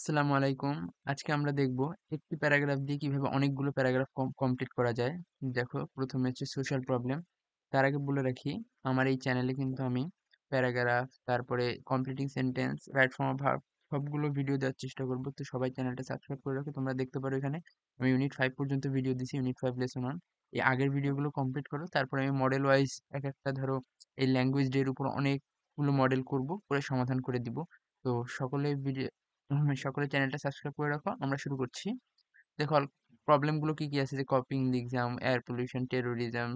আসসালামু আলাইকুম। আজকে আমরা দেখব একটি প্যারাগ্রাফ দিয়ে কিভাবে অনেকগুলো প্যারাগ্রাফ কমপ্লিট করা যায়। দেখো, প্রথমে হচ্ছে সোশ্যাল প্রবলেম। তার আগে বলে রাখি, আমার এই চ্যানেলে কিন্তু আমি প্যারাগ্রাফ, তারপরে completing sentence, right form of verb সবগুলো ভিডিও দেওয়ার চেষ্টা করব। তো সবাই চ্যানেলটা সাবস্ক্রাইব করে রাখো। তোমরা দেখতে পারো এখানে আমি ইউনিট 5 পর্যন্ত ভিডিও দিছি, ইউনিট 5 লেসন 1। এই আগের ভিডিওগুলো কমপ্লিট করো, তারপরে আমি মডেল ওয়াইজ এক একটা ধরো এই ল্যাঙ্গুয়েজ ডে এর উপর অনেকগুলো মডেল করব, করে সমাধান করে দিব। তো সকলে ভিডিও সকলে চ্যানেলটা সাবস্ক্রাইব করে রাখো। আমরা শুরু করছি। দেখো, প্রবলেমগুলো কি কি আছে, যে coping the exam, air pollution, terrorism,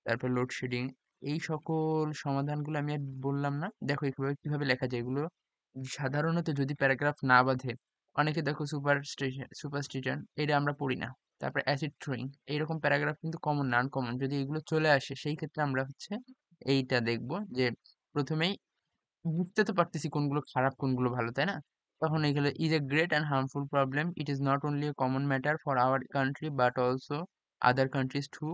তারপর লোডশেডিং, এই সকল সমাধানগুলো আমি আর বললাম না। দেখো এভাবে কিভাবে লেখা যায় এগুলো। সাধারণত যদি প্যারাগ্রাফ না বাঁধে, অনেকে দেখো সুপারস্টিশন, এটা আমরা পড়ি না। তারপর অ্যাসিড থ্রোয়িং, এইরকম প্যারাগ্রাফ কিন্তু কমন না, আনকমন। যদি এগুলো চলে আসে, সেই ক্ষেত্রে আমরা হচ্ছে এইটা দেখবো, যে প্রথমেই বুঝতে তো পারতেছি কোনগুলো খারাপ কোনগুলো ভালো, তাই না? তখন এগুলো is a great and harmful problem, it is not only a common matter for our country but also other countries too,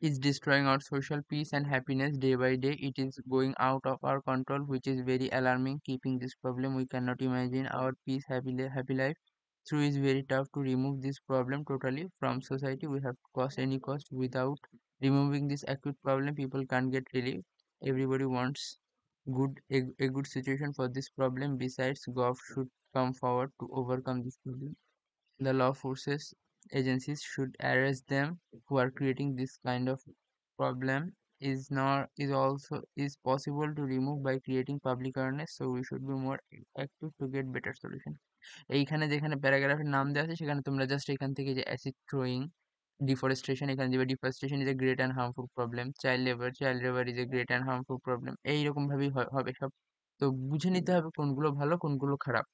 is destroying our social peace and happiness day by day. It is going out of our control, which is very alarming. Keeping this problem, we cannot imagine our peace, happy life. Through is very tough to remove this problem totally from society. We have to cost any cost. Without removing this acute problem, people can't get relief. Everybody wants a good situation for this problem. Besides, gov should come forward to overcome this problem. The law forces agencies should arrest them who are creating this kind of problem. Is possible to remove by creating public awareness, so we should be more active to get better solution. এইখানে যেখানে প্যারাগ্রাফের নাম দেওয়া আছে সেখানে তোমরা just এখান থেকে যে অ্যাসিড থ্রোয়িং, ডিফরেস্টেশন, এখানে দিবে deforestation is a great and harmful problem, child labour is a great and harmful problem, এইরকম ভাবেই হবে সব। তো বুঝে নিতে হবে কোনগুলো ভালো কোনগুলো খারাপ।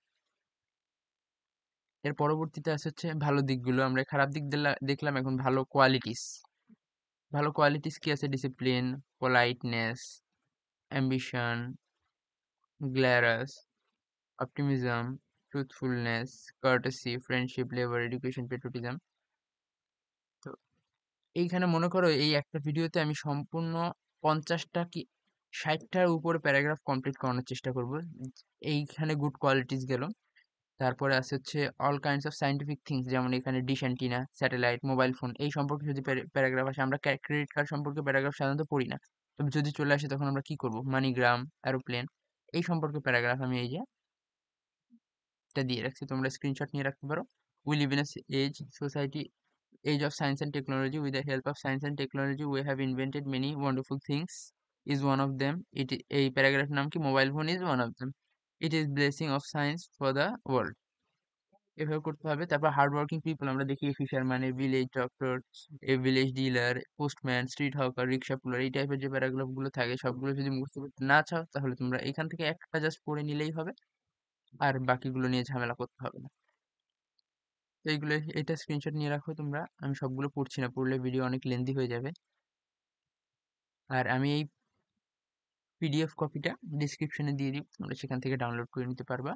এর পরবর্তীতে আছে হচ্ছে ভালো দিকগুলো। আমরা খারাপ দিক দেখলাম, এখন ভালো কোয়ালিটিস। ভালো কোয়ালিটিস কি আছে? Discipline, politeness, ambition, glorious, optimism, truthfulness, courtesy, friendship, labour, education, patriotism. তো এইখানে মনে করো এই একটা ভিডিওতে আমি সম্পূর্ণ 50টা কি 60টার উপরে প্যারাগ্রাফ কমপ্লিট করানোর চেষ্টা করব। এইখানে গুড কোয়ালিটিস গেল। তারপরে আছে হচ্ছে all kinds of scientific things, যেমন এখানে dish antenna, satellite, mobile phone, এই সম্পর্কে যদি প্যারাগ্রাফ আসে। আমরা ক্রেডিট কার্ড সম্পর্কে প্যারাগ্রাফ সাধারণত পড়ি না, তবে যদি চলে আসে তখন আমরা কি করব? মানিগ্রাম, অ্যারোপ্লেন, এই সম্পর্কে প্যারাগ্রাফ আমি এই যে এটা দিয়ে রাখছি, তোমরা স্ক্রিনশট নিয়ে রাখতে পারো। We live in age society, age of science and technology. With the help of science and technology, we have invented many wonderful things. Is one of them. A paragraph নাম কি? Mobile phone is one of them. It is blessing of science for the world. এভাবে করতে হবে। তারপর hard working people আমরা দেখি, fisherman, a village doctor, a village dealer, postman, street hawker, rickshaw puller, এই টাইপের যে প্যারাগ্রাফ গুলো থাকে সবগুলো যদি মুখস্থ করতে না চাও, তাহলে তোমরা এখান থেকে একটা জাস্ট পড়ে নিলেই হবে, আর বাকিগুলো নিয়ে ঝামেলা করতে হবে না। তো এইগুলো, এটা স্ক্রিনশট নিয়ে রাখো তোমরা। আমি সবগুলো পড়ছি না, পড়লে ভিডিও অনেক লেন্দি হয়ে যাবে। আর আমি এই পিডিএফ কপিটা ডিসক্রিপশনে দিয়ে দিব, তোমরা সেখান থেকে ডাউনলোড করে নিতে পারবা।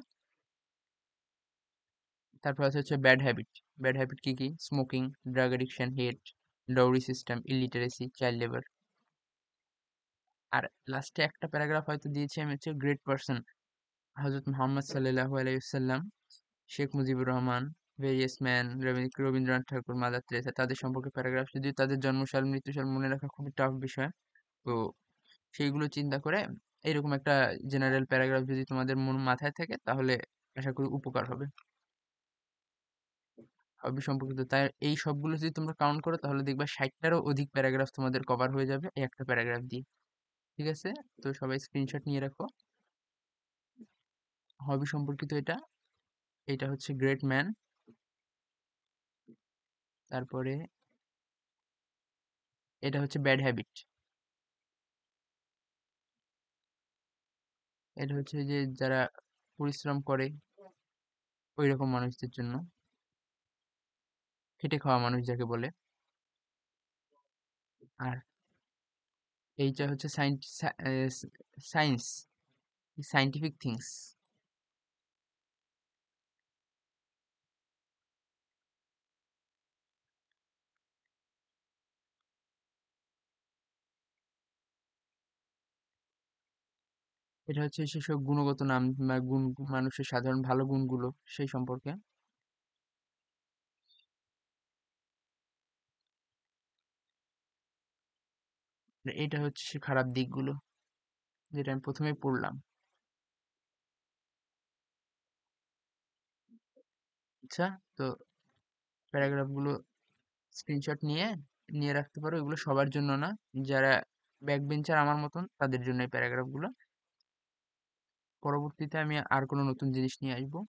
তারপর আছে হচ্ছে ব্যাড হ্যাবিট। ব্যাড হ্যাবিট কি কি? Smoking, drug addiction, hate, dowry system, illiteracy, child labour. আর লাস্টে একটা প্যারাগ্রাফ হয়তো দিয়েছি আমি, হচ্ছে গ্রেট পারসন, হজরত মোহাম্মদ সাল্লাল্লাহু আলাইহি ওয়াসাল্লাম, শেখ মুজিবুর রহমান, ভেরিয়াস ম্যান, রবীন্দ্রনাথ ঠাকুর, মাদার তেরেসা, তাদের সম্পর্কে প্যারাগ্রাফ। যদি তাদের জন্মসাল মৃত্যুসাল মনে রাখা খুবই টাফ বিষয়, তো সেইগুলো চিন্তা করে এরকম একটা জেনারেল প্যারাগ্রাফ যদি তোমাদের মাথায় থাকে, তাহলে আশা করি উপকার হবে হবি সম্পর্কিত। তাই এই সবগুলো যদি তোমরা কাউন্ট করো, তাহলে দেখবা 60টারও অধিক প্যারাগ্রাফ তোমাদের কভার হয়ে যাবে এই একটা প্যারাগ্রাফ দিয়ে। ঠিক আছে? তো সবাই স্ক্রিনশট নিয়ে রাখো। হবি সম্পর্কিত এটা, এটা হচ্ছে গ্রেট ম্যান। তারপরে এটা হচ্ছে ব্যাড হ্যাবিট। এটা হচ্ছে যে যারা পরিশ্রম করে ওই রকম মানুষদের জন্য, খেটে খাওয়া মানুষ যাকে বলে। আর এইটা হচ্ছে সায়েন্স, সায়েন্টিফিক থিংস। এটা হচ্ছে সেসব গুণগত নাম বা গুণ, মানুষের সাধারণ ভালো গুণগুলো সেই সম্পর্কে। আর এটা হচ্ছে সে খারাপ দিকগুলো, যেটা আমি প্রথমেই পড়লাম। আচ্ছা, তো প্যারাগ্রাফগুলো স্ক্রিনশট নিয়ে নিয়ে রাখতে পারো। এগুলো সবার জন্য না, যারা ব্যাক বেঞ্চার আমার মতন তাদের জন্য এই প্যারাগ্রাফগুলো। পরবর্তীতে আমি আর কোনো নতুন জিনিস নিয়ে আসবো।